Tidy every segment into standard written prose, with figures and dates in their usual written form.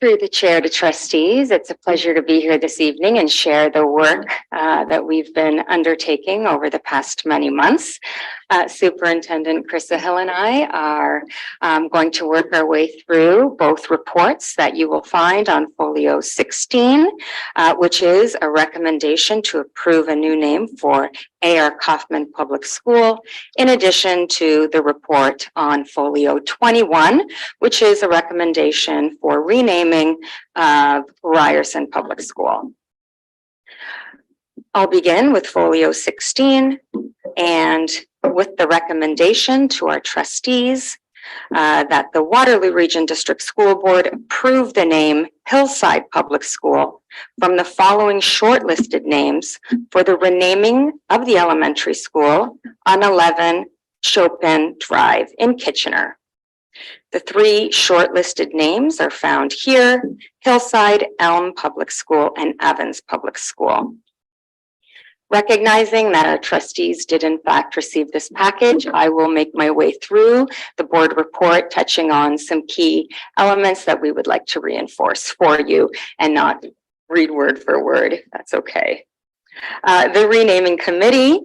Through the chair to trustees, it's a pleasure to be here this evening and share the work that we've been undertaking over the past many months. Superintendent Krista Hill and I are going to work our way through both reports that you will find on folio 16, which is a recommendation to approve a new name for A.R. Kaufman Public School, in addition to the report on folio 21, which is a recommendation for renaming Ryerson Public School. I'll begin with folio 16 and with the recommendation to our trustees that the Waterloo Region District School Board approve the name Hillside Public School from the following shortlisted names for the renaming of the elementary school on 11 Chopin Drive in Kitchener. The three shortlisted names are found here: Hillside, Elm Public School, and Evans Public School. Recognizing that our trustees did in fact receive this package, I will make my way through the board report, touching on some key elements that we would like to reinforce for you and not read word for word. That's okay. The renaming committee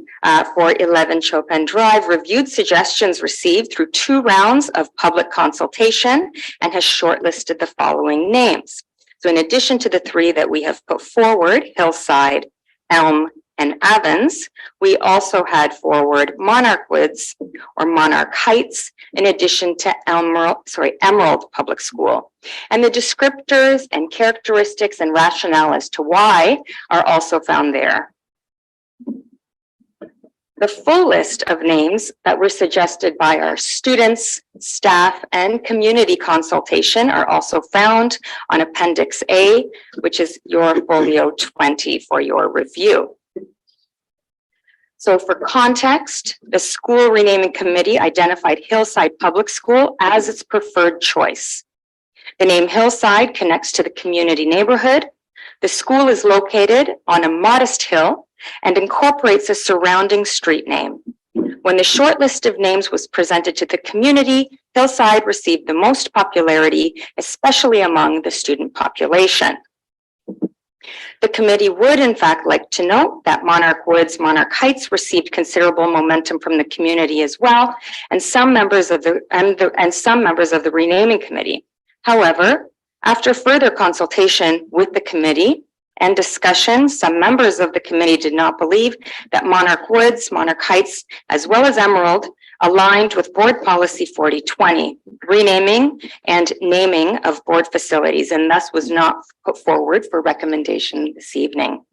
for 11 Chopin Drive reviewed suggestions received through 2 rounds of public consultation and has shortlisted the following names. So in addition to the 3 that we have put forward, Hillside, Elm, and Evans, we also had forward Monarch Woods or Monarch Heights, in addition to Emerald Public School. And the descriptors and characteristics and rationale as to why are also found there. The full list of names that were suggested by our students, staff, and community consultation are also found on Appendix A, which is your folio 20 for your review. So for context, the school renaming committee identified Hillside Public School as its preferred choice. The name Hillside connects to the community neighborhood. The school is located on a modest hill and incorporates a surrounding street name. When the short list of names was presented to the community, Hillside received the most popularity, especially among the student population. The committee would in fact like to note that Monarch Woods, Monarch Heights received considerable momentum from the community as well, and some members of the renaming committee. However, after further consultation with the committee and discussion, some members of the committee did not believe that Monarch Woods, Monarch Heights, as well as Emerald aligned with Board Policy 4020, renaming and naming of board facilities, and thus was not put forward for recommendation this evening.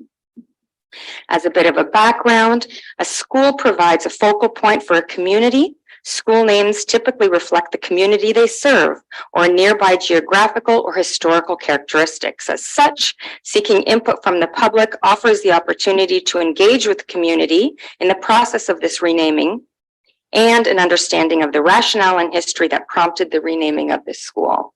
As a bit of a background, a school provides a focal point for a community. School names typically reflect the community they serve or nearby geographical or historical characteristics. As such, seeking input from the public offers the opportunity to engage with the community in the process of this renaming and an understanding of the rationale and history that prompted the renaming of this school.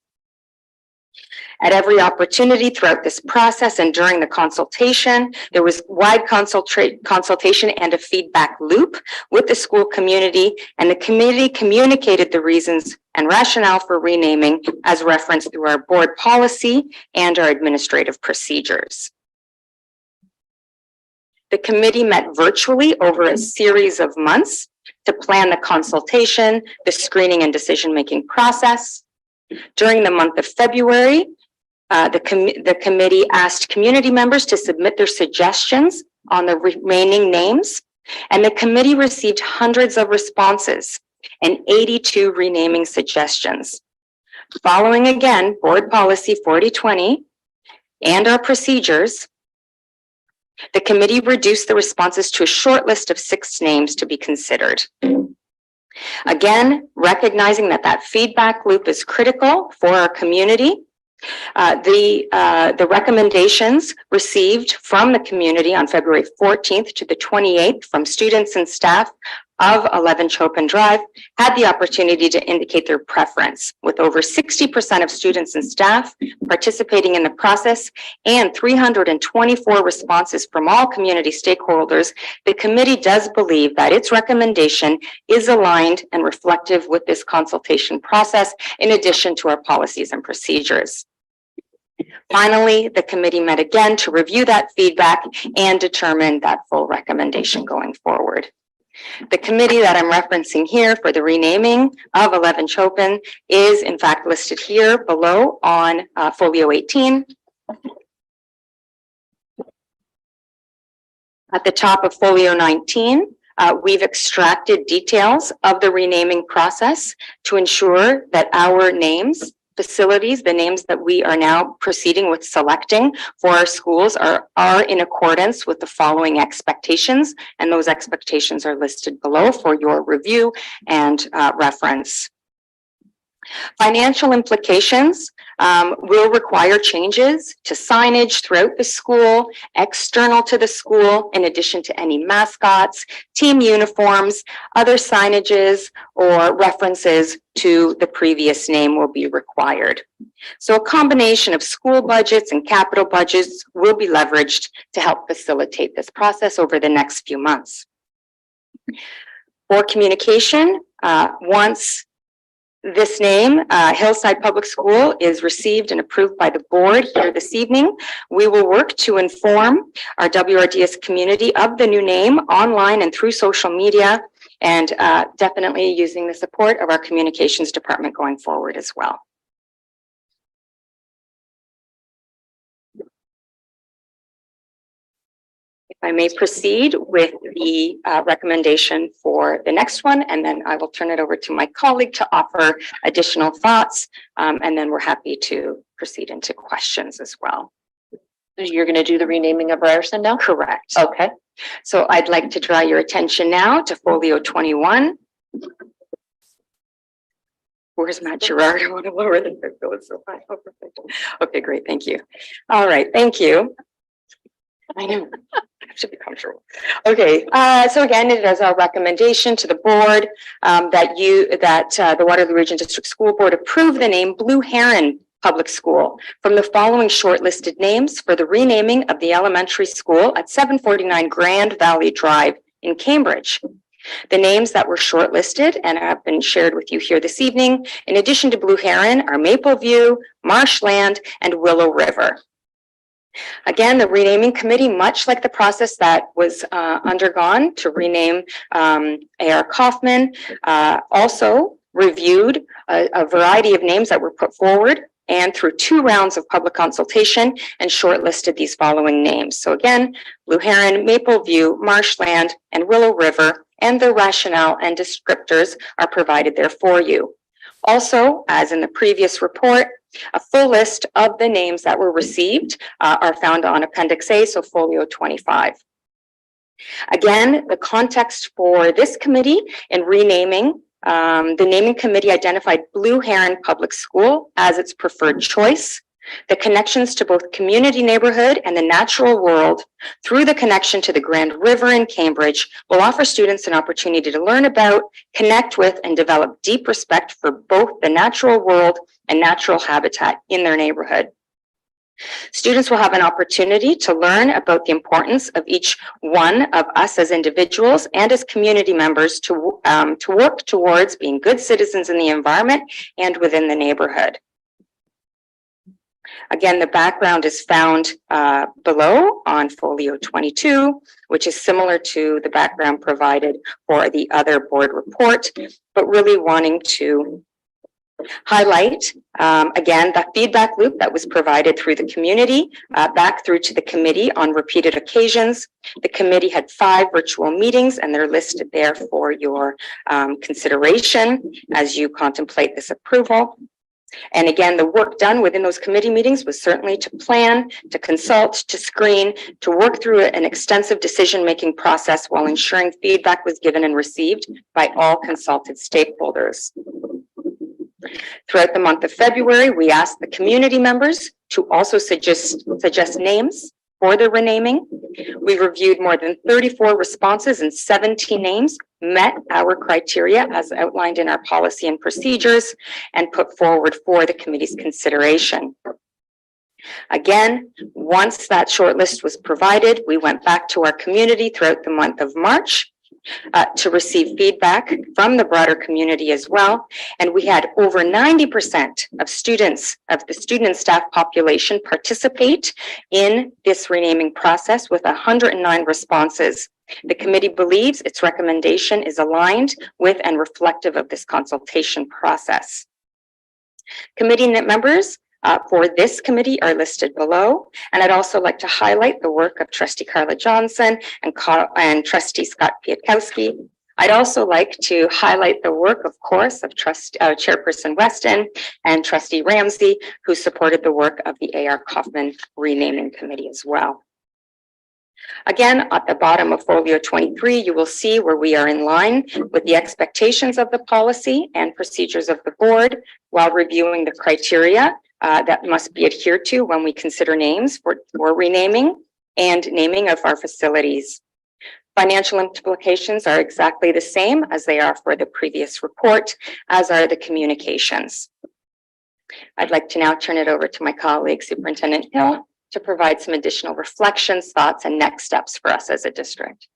At every opportunity throughout this process and during the consultation, there was wide consultation and a feedback loop with the school community, and the committee communicated the reasons and rationale for renaming as referenced through our board policy and our administrative procedures. The committee met virtually over a series of months to plan the consultation, the screening and decision-making process. During the month of February, the committee asked community members to submit their suggestions on the remaining names, and the committee received hundreds of responses and 82 renaming suggestions. Following again Board Policy 4020 and our procedures, the committee reduced the responses to a short list of 6 names to be considered. Again, recognizing that feedback loop is critical for our community, the recommendations received from the community on February 14th to the 28th from students and staff of 11 Chopin Drive had the opportunity to indicate their preference, with over 60% of students and staff participating in the process and 324 responses from all community stakeholders. The committee does believe that its recommendation is aligned and reflective with this consultation process, in addition to our policies and procedures. Finally, the committee met again to review that feedback and determine that full recommendation going forward. The committee that I'm referencing here for the renaming of 11 Chopin is in fact listed here below on folio 18. At the top of folio 19, we've extracted details of the renaming process to ensure that our names, facilities, the names that we are now proceeding with selecting for our schools are in accordance with the following expectations, and those expectations are listed below for your review and reference. Financial implications will require changes to signage throughout the school, external to the school, in addition to any mascots, team uniforms, other signages, or references to the previous name will be required. So a combination of school budgets and capital budgets will be leveraged to help facilitate this process over the next few months. For communication, once this name, Hillside Public School, is received and approved by the board here this evening, we will work to inform our WRDS community of the new name online and through social media, and definitely using the support of our communications department going forward as well. I may proceed with the recommendation for the next one, and then I will turn it over to my colleague to offer additional thoughts, and then we're happy to proceed into questions as well. You're going to do the renaming of Ryerson now? Correct. Okay. So I'd like to draw your attention now to folio 21. Where's Matt Gerard? I want to lower the bill. It's so high. Oh, perfect. Okay, great. Thank you. All right. Thank you. I know. I should be comfortable. Okay, so again, it is our recommendation to the board that the Waterloo Region District School Board approve the name Blue Heron Public School from the following shortlisted names for the renaming of the elementary school at 749 Grand Valley Drive in Cambridge. The names that were shortlisted and have been shared with you here this evening, in addition to Blue Heron, are Maple View, Marshland, and Willow River. Again, the renaming committee, much like the process that was undergone to rename A.R. Kaufman, also reviewed a variety of names that were put forward and through 2 rounds of public consultation and shortlisted these following names. So again, Blue Heron, Maple View, Marshland, and Willow River, and their rationale and descriptors are provided there for you. Also, as in the previous report, a full list of the names that were received are found on Appendix A, so folio 25. Again, the context for this committee in renaming, the naming committee identified Blue Heron Public School as its preferred choice. The connections to both community neighborhood and the natural world through the connection to the Grand River in Cambridge will offer students an opportunity to learn about, connect with, and develop deep respect for both the natural world and natural habitat in their neighborhood. Students will have an opportunity to learn about the importance of each one of us as individuals and as community members to work towards being good citizens in the environment and within the neighborhood. Again, the background is found below on folio 22, which is similar to the background provided for the other board report, but really wanting to highlight, again, the feedback loop that was provided through the community back through to the committee on repeated occasions. The committee had 5 virtual meetings, and they're listed there for your consideration as you contemplate this approval. And again, the work done within those committee meetings was certainly to plan, to consult, to screen, to work through an extensive decision-making process while ensuring feedback was given and received by all consulted stakeholders. Throughout the month of February, we asked the community members to also suggest names for the renaming. We reviewed more than 34 responses, and 17 names met our criteria as outlined in our policy and procedures and put forward for the committee's consideration. Again, once that short list was provided, we went back to our community throughout the month of March to receive feedback from the broader community as well. And we had over 90% of students, of the student and staff population, participate in this renaming process with 109 responses. The committee believes its recommendation is aligned with and reflective of this consultation process. Committee members for this committee are listed below, and I'd also like to highlight the work of Trustee Carla Johnson and Trustee Scott Pietkowski. I'd also like to highlight the work, of course, of Chairperson Weston and Trustee Ramsey, who supported the work of the A.R. Kaufman Renaming Committee as well. Again, at the bottom of folio 23, you will see where we are in line with the expectations of the policy and procedures of the board while reviewing the criteria that must be adhered to when we consider names for renaming and naming of our facilities. Financial implications are exactly the same as they are for the previous report, as are the communications. I'd like to now turn it over to my colleague, Superintendent Hill, to provide some additional reflections, thoughts, and next steps for us as a district.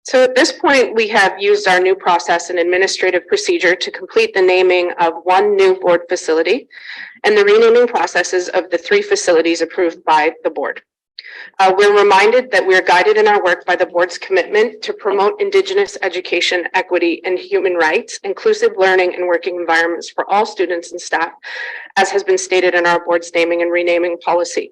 So at this point, we have used our new process and administrative procedure to complete the naming of one new board facility and the renaming processes of the 3 facilities approved by the board. We're reminded that we're guided in our work by the board's commitment to promote Indigenous education, equity, and human rights, inclusive learning and working environments for all students and staff, as has been stated in our board's naming and renaming policy.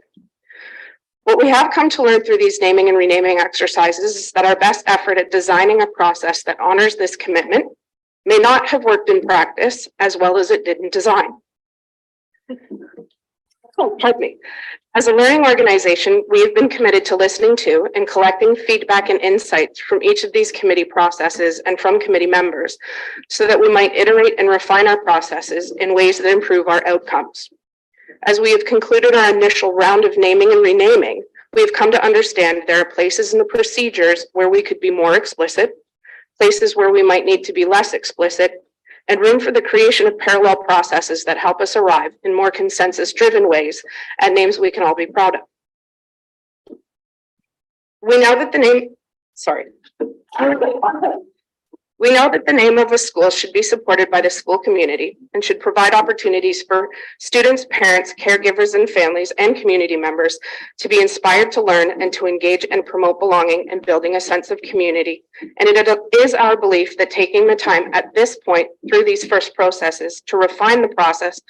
What we have come to learn through these naming and renaming exercises is that our best effort at designing a process that honors this commitment may not have worked in practice as well as it did in design. Oh, pardon me. As a learning organization, we have been committed to listening to and collecting feedback and insights from each of these committee processes and from committee members so that we might iterate and refine our processes in ways that improve our outcomes. As we have concluded our initial round of naming and renaming, we have come to understand there are places in the procedures where we could be more explicit, places where we might need to be less explicit, and room for the creation of parallel processes that help us arrive in more consensus-driven ways at names we can all be proud of. We know that the name of a school should be supported by the school community and should provide opportunities for students, parents, caregivers, and families and community members to be inspired to learn and to engage and promote belonging and building a sense of community. And it is our belief that taking the time at this point through these first processes to refine the process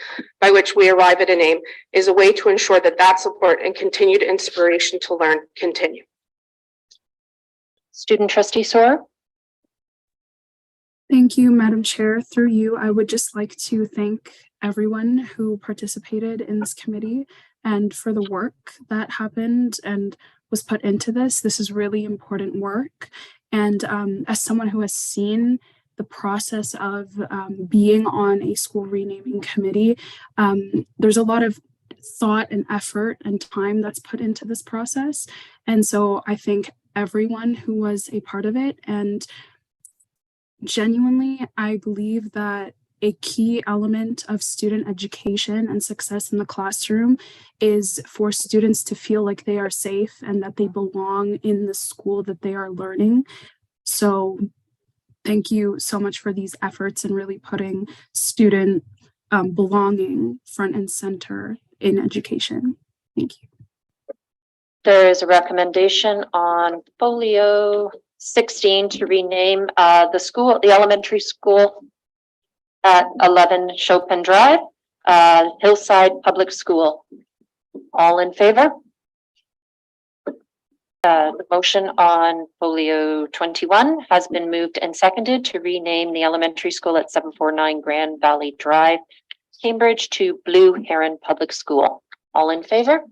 by which we arrive at a name is a way to ensure that that support and continued inspiration to learn continue. Student Trustee Soror. Thank you, Madam Chair. Through you, I would just like to thank everyone who participated in this committee and for the work that happened and was put into this. This is really important work. And as someone who has seen the process of being on a school renaming committee, there's a lot of thought and effort and time that's put into this process. And so I thank everyone who was a part of it. And genuinely, I believe that a key element of student education and success in the classroom is for students to feel like they are safe and that they belong in the school that they are learning. So thank you so much for these efforts and really putting student belonging front and center in education. Thank you. There is a recommendation on folio 16 to rename the elementary school at 11 Chopin Drive, Hillside Public School. All in favor? The motion on folio 21 has been moved and seconded to rename the elementary school at 749 Grand Valley Drive, Cambridge, to Blue Heron Public School. All in favor?